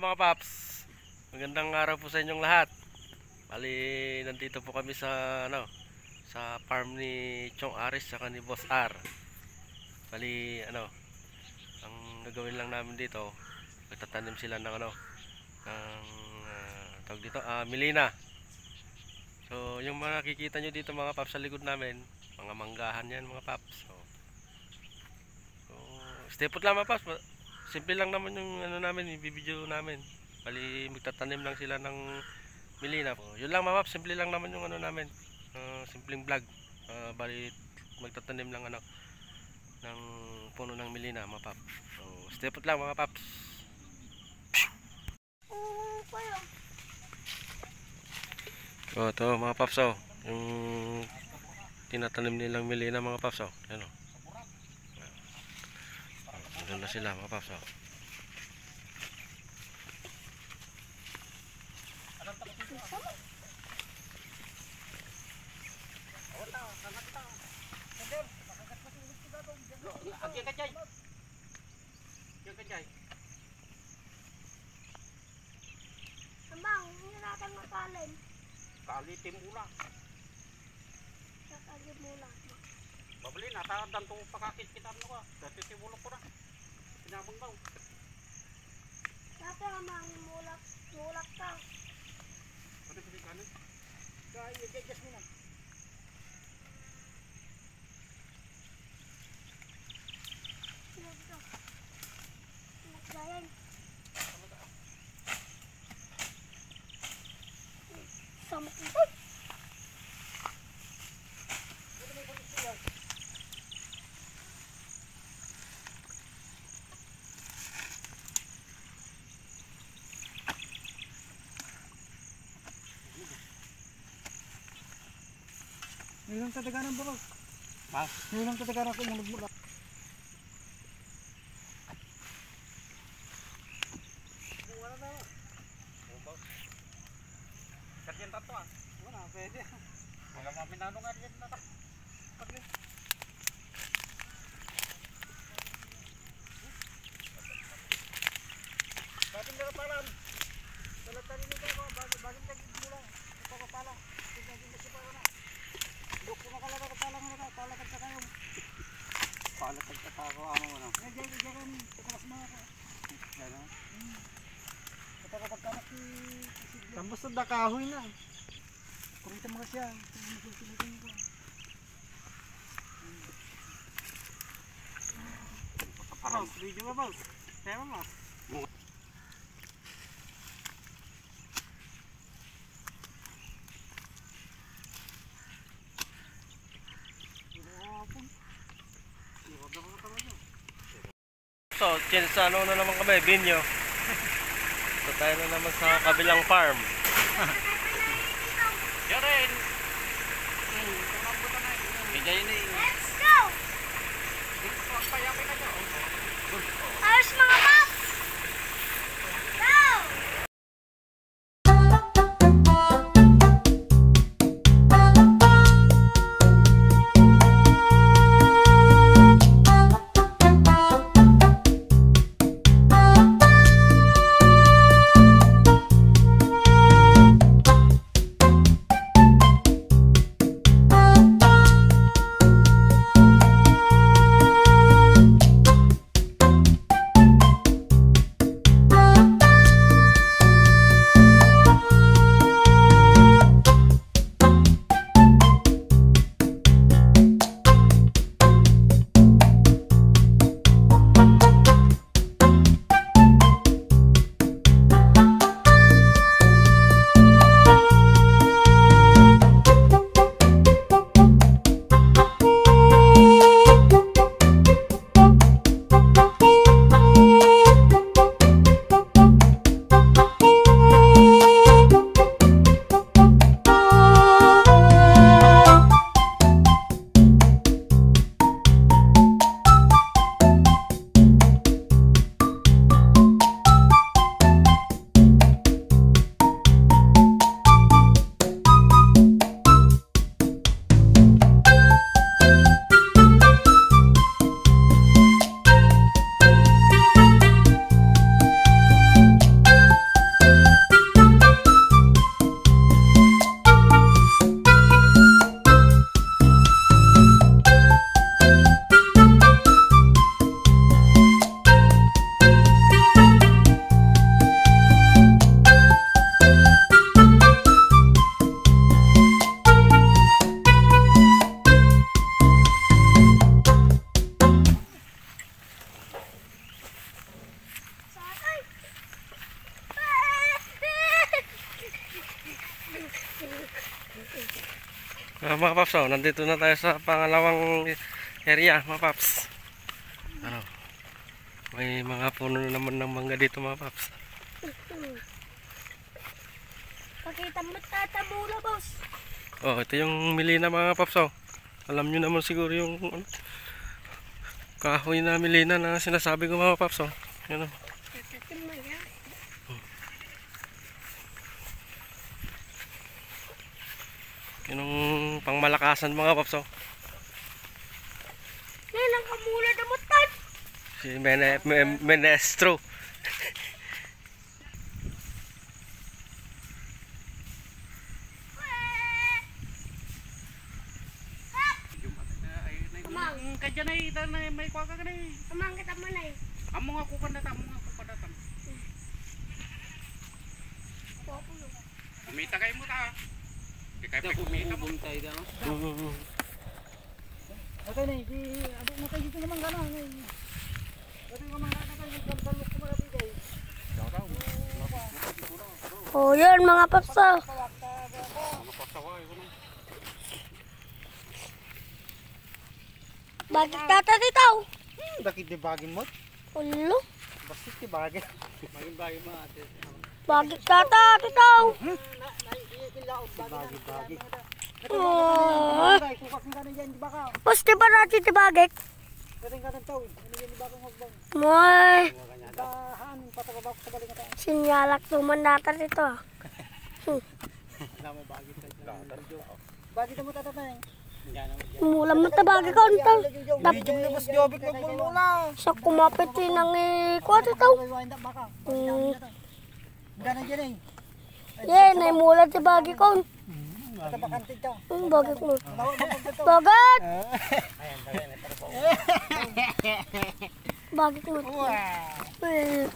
Mga paps, magandang araw po sa inyong lahat. Bali, nandito po kami sa sa farm ni Chong Aris saka ni Boss R. Bali, ang gagawin lang namin dito, magtatanim sila ng ng tawag dito, milina. So, yung mga nakikita nyo dito mga paps sa likod namin, mga manggahan yan mga paps. So stay put lang mga paps. Simple lang naman yung namin, i-video namin. Bali, magtatanim lang sila ng milina. Yun lang mga paps, simple lang naman yung namin. Simpleng vlog. Bali, magtatanim lang ng puno ng milina mga paps. So, stay put lang mga paps. Oh, ito mga paps, yung tinatanim nilang milina mga paps, yan o. Doon na sila mga paps, Ambang, hindi natin makalin. Kalitin mula. Kakalin mula. Babali na, tadan to pakakit kita ka. Dati timulok ko na. Pinabang daw. Dati amang mulak ka. Ano ba yung kanin? Kaya i-adjust mo na. Ito. Nagdayan. Sama ko. Nilang tataganan ba? Ha? Nilang tataganan ko mulog mo. Wala na. Kadyan tato Wala, pwede. Wala mga pinano nga dyan na Pagli. Bating nakapalan. Talatanin nito ako. Bating tagid mo lang. Ipapapala. Tignan din kasi para na. Duk ko nakalala ka pala nga. Palakad ka kayo. Palakad ka pa ako. Ano na. Diyan. Tukalas mo ako. Ano? Kapagkanak si... Tambos na kahoy na. Kurita mo siya. Sinutin ko. Parang video ba boss? Tema mo. So, sa na naman kami, Binyo. So, tayo na naman sa kabilang farm. Jaren! Bigay na Let's go! Ayos mga paps! Go! Mga paps, oh, nandito na tayo sa pangalawang area, mga paps. Ano? May mga puno na naman ng mangga dito, mga paps. Pakita mo tatamula, boss. Oh, ito yung Milena, mga paps, oh. Alam nyo naman siguro yung ano, kahoy na Milena na sinasabi ko, mga paps, oh. Yan, oh. Tatatim mo yan. Yun yung pangmalakasan, mga paps, oh. Yan ang kamula na mutan. Si Menestro. Amang. Kadyan ay may kuha ka na eh. Amang kita mo na eh. Among ako kandatang, among ako kandatang. Kumita kayo mo ta. Di kayo pa kumita mo. Okay na, ano mo tayo dito naman gano'n. Ito yung mga kakay, yung kalbalok ko mga bigay. Oh, yun mga paps. Oh. Bakit tata dito? Bakit di bagin mo? Ulo. Bakit di bagin? Bagin mo ate. Bakit tata dito? Bagin. Oh. Ay, kukas nga na dyan, di ba ka? Boss, di ba natin tibagit? Pwede ka ng taon. Ano yan, di ba kang magbang? Moy. Dahan, patagabak sa baling ata. Sinyalak tuman natin dito. Alam mo, bagit ka dyan. Bagit mo tatatay. Mulam mo tabagi ko nito. Medium na mas jobik magmumula. Sa kumapit din ang ikot ito. Baka. Hmm. Gana dyan eh. Yan, ay mulam tibagi ko. Ata bakantig ka. Bagit mo. Tawag mo pagdato. Bagit! Bagit mo. Eh,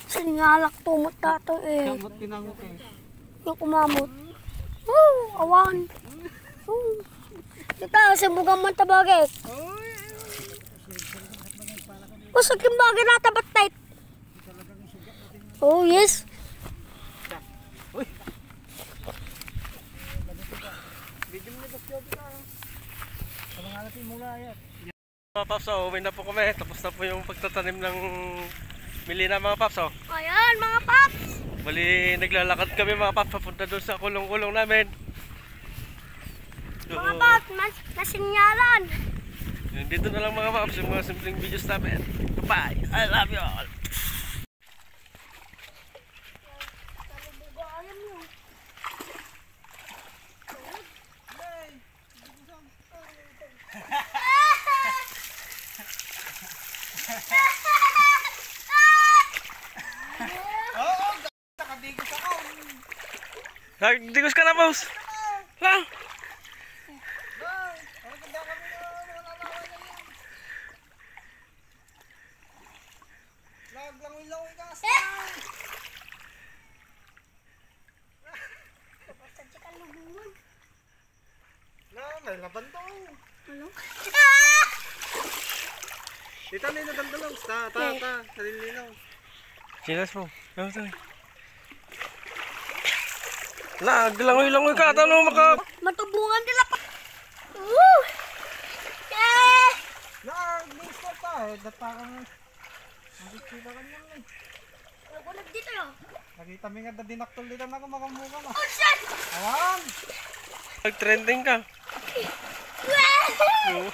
sinyalak tumot natin eh. Kamot tinangot eh. Yung kumamot. Awan. Kita, sibugan man tabagit. Usag yung bagay na tabat tight. Oh, yes. Medium na mas jobik ka. Kamangalat yung mula yan. Mga paps, oh, uwi na po kami. Tapos na po yung pagtatanim ng Milena, mga paps, oh. Ayan, mga paps. Bali, naglalakad kami, mga paps, papunta doon sa kulong-kulong namin. So, Mga paps, nasinyalan. dito na lang, mga paps, yung mga simpleng videos namin. Bye! I love you all! Nagdigos ka na, boss! Lang! Laglangoy-langoy ka sa. Na, may laban to. Ano? Dito na yung nadaldalaw. Ta. Nalilinaw. Chinas mo. Naglangoy-langoy ka. Talo maka... Matubungan nila pa. Woo! Yeah! Nag-stop ka eh. Data ka nga. Nagkita ka niyan eh. Nagulag dito yun. Nakita mo nga dinaktol dito na kumakamuka na. Oh, shit! Ayan! Nag-trending ka. Wow! Oo.